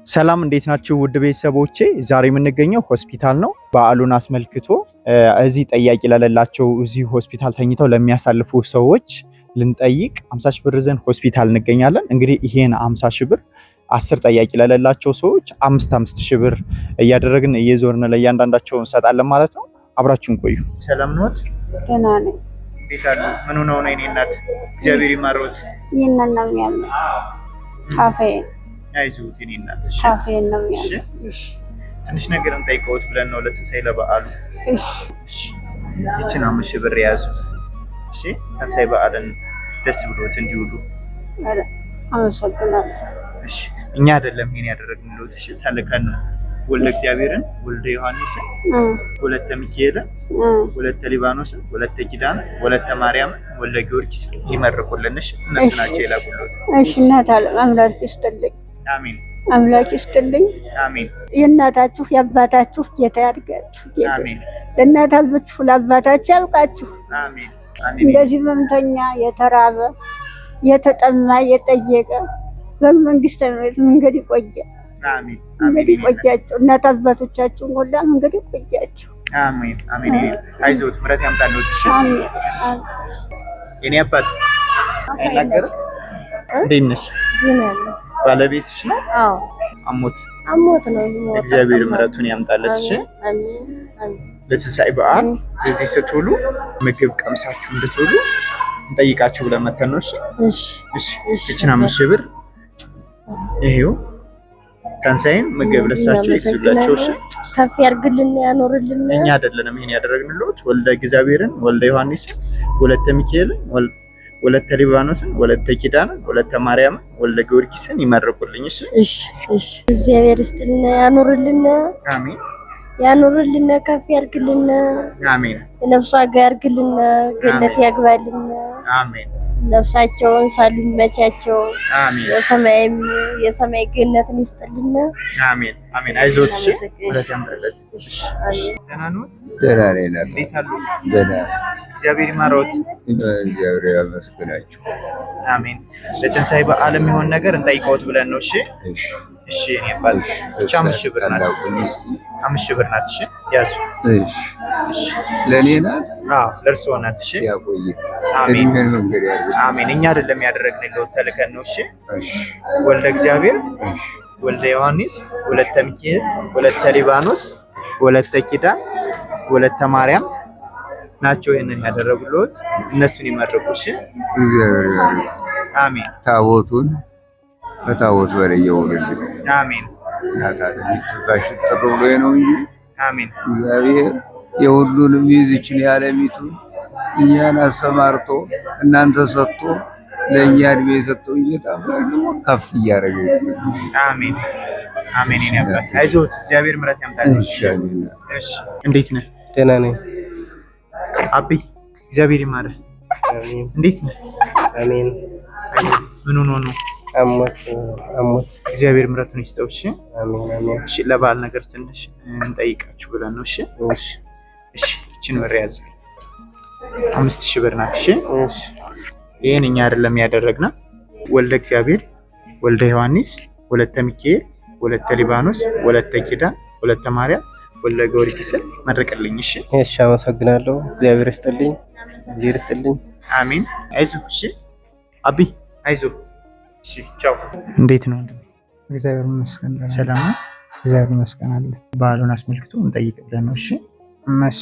ሰላም እንዴት ናችሁ ውድ ቤተሰቦቼ? ዛሬ የምንገኘው ሆስፒታል ነው። በዓሉን አስመልክቶ እዚህ ጠያቂ ለሌላቸው እዚህ ሆስፒታል ተኝተው ለሚያሳልፉ ሰዎች ልንጠይቅ 50 ሺህ ብር ዘንድ ሆስፒታል እንገኛለን። እንግዲህ ይሄን 50 ሺህ ብር 10 ጠያቂ ለሌላቸው ሰዎች 5 ሺህ ብር እያደረግን እየዞርን ለእያንዳንዳቸው እንሰጣለን ማለት ነው። አብራችሁን ቆዩ። ሰላም ነዎት? ደህና ነኝ። እንዴት አሉ? ምን ሆነው ነው? የኔ እናት እግዚአብሔር ይማረዎት። ይሄንን ነው የሚያምነው ካፌ አይዞት የኔ እናት። ካፌ ነው የሚያምነው። እሺ ትንሽ ነገር እንጠይቀዎት ብለን ነው ለትንሳኤ ለበዓሉ። እሺ ይቺን 5 ሺህ ብር ያዙ። እሺ ትንሳኤ በዓልን ደስ ብሎት እንዲውሉ። አመሰግናለሁ። እሺ እኛ አይደለም ይሄን ያደረግንልዎት። እሺ ተልከን ወልደ እግዚአብሔርን፣ ወልደ ዮሐንስን፣ ወለተ ሚካኤልን፣ ወለተ ሊባኖስን፣ ወለተ ኪዳን፣ ወለተ ማርያም፣ ወልደ ጊዮርጊስ ይመርቁልን። እሺ እነሱ ናቸው የላኩልዎት። እሺ እናት ዓለም አምላክ ይስጥልኝ። አሜን። አምላክ ይስጥልኝ። አሜን። የእናታችሁ የአባታችሁ ጌታ ያድርጋችሁ። አሜን። ለእናታችሁ ለአባታችሁ ያብቃችሁ። አሜን። እንደዚህ መምተኛ የተራበ የተጠማ የጠየቀ በመንግስተ ምሕረት መንገድ ይቆየ። አሜን። መንገድ ይቆያቸው። እናት አባቶቻችሁን ሁላ መንገድ ይቆያቸው። አሜን። አሜን። አይዞት ምሕረት ያምጣልዎት። እሺ አሜን። የኔ አባት አይናገርም። እንዴት ነሽ? ባለቤትሽ ነው? አዎ አሞት ነው። እግዚአብሔር ምሕረቱን ያምጣለት። እሺ አሜን። ለትንሳኤ በዓል እዚህ ስትውሉ ምግብ ቀምሳችሁ እንድትውሉ እንጠይቃችሁ ብለን መተን ነው። እሺ እሺ። እቺን 5 ሺህ ብር ይሄው ትንሳኤን ምግብ ለሳቸው ይስጥላቸው። እሺ ከፍ ያርግልን ያኖርልን። እኛ አይደለንም ይሄን ያደረግንልዎት። ወልደ እግዚአብሔርን፣ ወልደ ዮሐንስን፣ ወለተ ሚካኤልን፣ ወለተ ሊባኖስን፣ ወለተ ኪዳንን፣ ወለተ ማርያም፣ ወልደ ጊዮርጊስን ይመርቁልኝ። እሺ እሺ እሺ። እግዚአብሔር ይስጥልን ያኖርልን። አሜን። ያኖርልን ከፍ ያርግልን። አሜን። ነፍሷ ጋር ያርግልን። ገነት ያግባልን። አሜን። ነፍሳቸውን ሳልመቻቸው አሜን። የሰማይ ገነትን ይስጥልን። አሜን። አሜን። አይዞት። እሺ ወለት ያምጣለት። እሺ ደህና ነዎት? ደህና ነኝ። እንዴት አሉ? ደህና እግዚአብሔር ይማረዎት። እግዚአብሔር ያመስግናችሁ። አሜን። ለትንሳኤ በዓል የሚሆን ነገር እንጠይቀዎት ብለን ነው። እሺ እሺ። እኔ ባል 5 ሺህ ብር ናት። 5 ሺህ ብር ናት። እሺ ያዙ። እሺ ለኔ ናት? አዎ ለእርስዎ ናት። እሺ ያቆይ። አሜን። መንገድ ያርግ። አሜን። እኛ አይደለም ያደረግንልዎት ተልከን ነው። እሺ ወልደ እግዚአብሔር፣ ወልደ ዮሐንስ፣ ወለተ ሚካኤል፣ ወለተ ሊባኖስ፣ ወለተ ኪዳን፣ ወለተ ማርያም ናቸው ይሄንን ያደረጉልዎት። እነሱን ይመርቁ። እሺ እግዚአብሔር ያርግ። አሜን። ታቦቱን በታቦት በላይ ያውርልኝ። አሜን። ናታን ተባሽ ተብሎ ነው እንጂ አሜን። እግዚአብሔር የሁሉንም ይዝችን ያለሚቱን እኛን አሰማርቶ እናንተ ሰጥቶ ለእኛ እድሜ የሰጠው ጌታ ደግሞ ከፍ እያደረገ ይስጥልኝ። አሜን። አሜን። እኔ አባት አይዞት፣ እግዚአብሔር ምሕረት ያምጣልሽ። እሺ እንዴት ነህ? ደህና ነኝ። አቢ እግዚአብሔር ይማረህ። አሜን። እንዴት ነህ? አሜን። ምን ሆኖ ነው? አሞት እግዚአብሔር ምሕረቱን ይስጠው። እሺ አሜን። አሜን። እሺ ለበዓል ነገር ትንሽ እንጠይቃችሁ ብለን ነው። እሺ እሺ እሺ። እቺን ብር ያዝ። 5 ሺህ ብር ናት። እሺ እሺ። ይሄን እኛ አይደለም ያደረግነው። ወልደ እግዚአብሔር፣ ወልደ ዮሐንስ፣ ወለተ ሚካኤል፣ ወለተ ሊባኖስ፣ ወለተ ኪዳን፣ ወለተ ማርያም፣ ወልደ ጊዮርጊስን መርቅልኝ። እሺ እሺ። አመሰግናለሁ። እግዚአብሔር ይስጥልኝ። እግዚአብሔር ይስጥልኝ። አሜን። አይዞህ። እሺ አቢ አይዞህ። እሺ ቻው። እንዴት ነው? እግዚአብሔር ይመስገን። ሰላም ነው? እግዚአብሔር ይመስገን አለ። በዓሉን አስመልክቶ እንጠይቅ ብለን ነው። እሺ መስ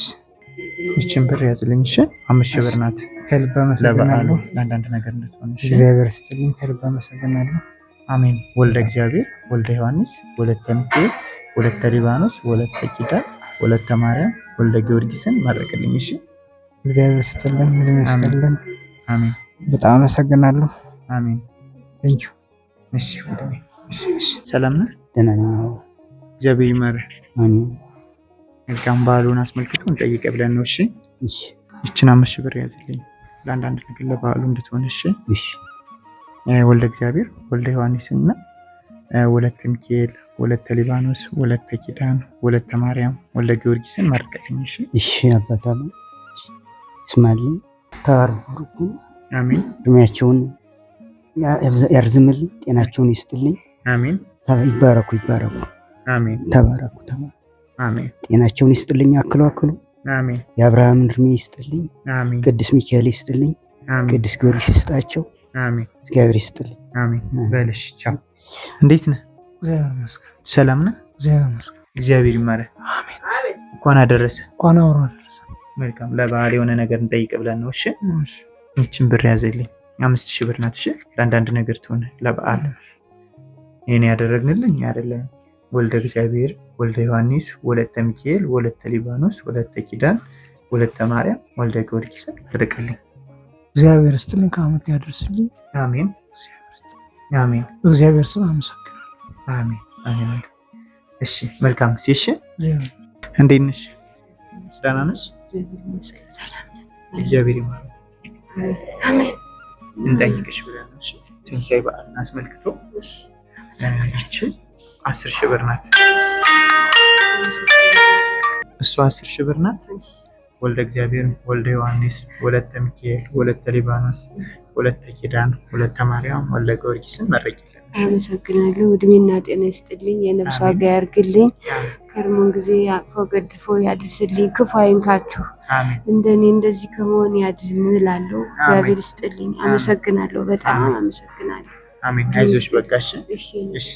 ይችን ብር ያዝልኝ። እሺ 5 ሺህ ብር ናት። ከልብ አመሰግናለሁ። ለአንዳንድ ነገር እንድትሆን። እሺ እግዚአብሔር ይስጥልኝ። ከልብ አመሰግናለሁ። አሜን። ወልደ እግዚአብሔር፣ ወልደ ዮሐንስ፣ ወለተ ሚካኤል፣ ወለተ ሊባኖስ፣ ወለተ ኪዳን፣ ወለተ ማርያም፣ ወልደ ጊዮርጊስን መርቅልኝ። እሺ እግዚአብሔር ይስጥልኝ። እግዚአብሔር ይስጥልኝ። አሜን። በጣም አመሰግናለሁ። አሜን። ቴንክ ዩ። እሺ ሰላም ነህ? ደህና ነው። እግዚአብሔር ይማረህ። አሜን። መልካም በዓሉን አስመልክቶ እንጠይቅ ብለን ነው። እሺ እሺ። ይችን 5 ሺህ ብር ያዝልኝ ለአንዳንድ ነገር ለበዓሉ እንድትሆን። እሺ እሺ። ወልደ እግዚአብሔር፣ ወልደ ዮሐንስ እና ወለተ ሚካኤል፣ ወለተ ሊባኖስ፣ ወለተ ኪዳን፣ ወለተ ማርያም፣ ወልደ ጊዮርጊስን መርቅልኝ። እሺ እሺ። አባታለ ስማልኝ ተባረኩ። አሜን። እድሜያቸውን ያርዝምልኝ፣ ጤናቸውን ይስጥልኝ። አሜን። ይባረኩ። አሜን። ተባረኩ። አሜን። ጤናቸውን ይስጥልኝ። አክሉ። አሜን። የአብርሃም እድሜ ይስጥልኝ። አሜን። ቅዱስ ሚካኤል ይስጥልኝ። ቅዱስ ጊዮርጊስ ይስጣቸው። አሜን። እግዚአብሔር ይስጥልኝ። አሜን። በልሽ ቻው። እንዴት ነህ? እግዚአብሔር ይመስገን። ሰላም ነህ? እግዚአብሔር ይመስገን። እግዚአብሔር ይማረህ። አሜን። እንኳን አደረሰ። እንኳን አብሮ አደረሰ። መልካም። ለበዓል የሆነ ነገር እንጠይቅ ብለን ነው። እሺ ይህችን ብር ያዘልኝ። 5000 ብር ናት። እሺ ለአንዳንድ ነገር ትሆነ ለበዓል ይሄን ያደረግንልኝ አይደለም። ወልደ እግዚአብሔር ወልደ ዮሐንስ ወለተ ሚካኤል ወለተ ሊባኖስ ወለተ ኪዳን ወለተ ማርያም ወልደ ጊዮርጊስ አድርቅልኝ። እግዚአብሔር ይስጥልኝ። ከዓመት ያደርስልኝ። አሜን። አሜን። በእግዚአብሔር ስም አመሰግናለሁ። አሜን። አሜን። እሺ መልካም። እሺ እንዴት ነሽ? ደህና ነሽ? እግዚአብሔር ይመስገን። አሜን። እንጠይቅሽ ብለን ነው። እሺ ትንሣኤ በዓልን አስመልክቶ ይቺ 10000 ብር ናት። እሷ 10000 ብር ናት። ወልደ እግዚአብሔር ወልደ ዮሐንስ ወለተ ሚካኤል ወለተ ሊባኖስ ወለተ ኪዳን ወለተ ማርያም ወልደ ጊዮርጊስን መረቂልን። አመሰግናለሁ። እድሜና ጤና ይስጥልኝ። የነፍስ ዋጋ ያርግልኝ። ከርሞን ጊዜ አቅፎ ገድፎ ያድርስልኝ። ክፉ አይንካችሁ። እንደኔ እንደዚህ ከመሆን ያድን እላለሁ። እግዚአብሔር ይስጥልኝ። አመሰግናለሁ። በጣም አመሰግናለሁ። አሜን። አይዞሽ በቃ እሺ።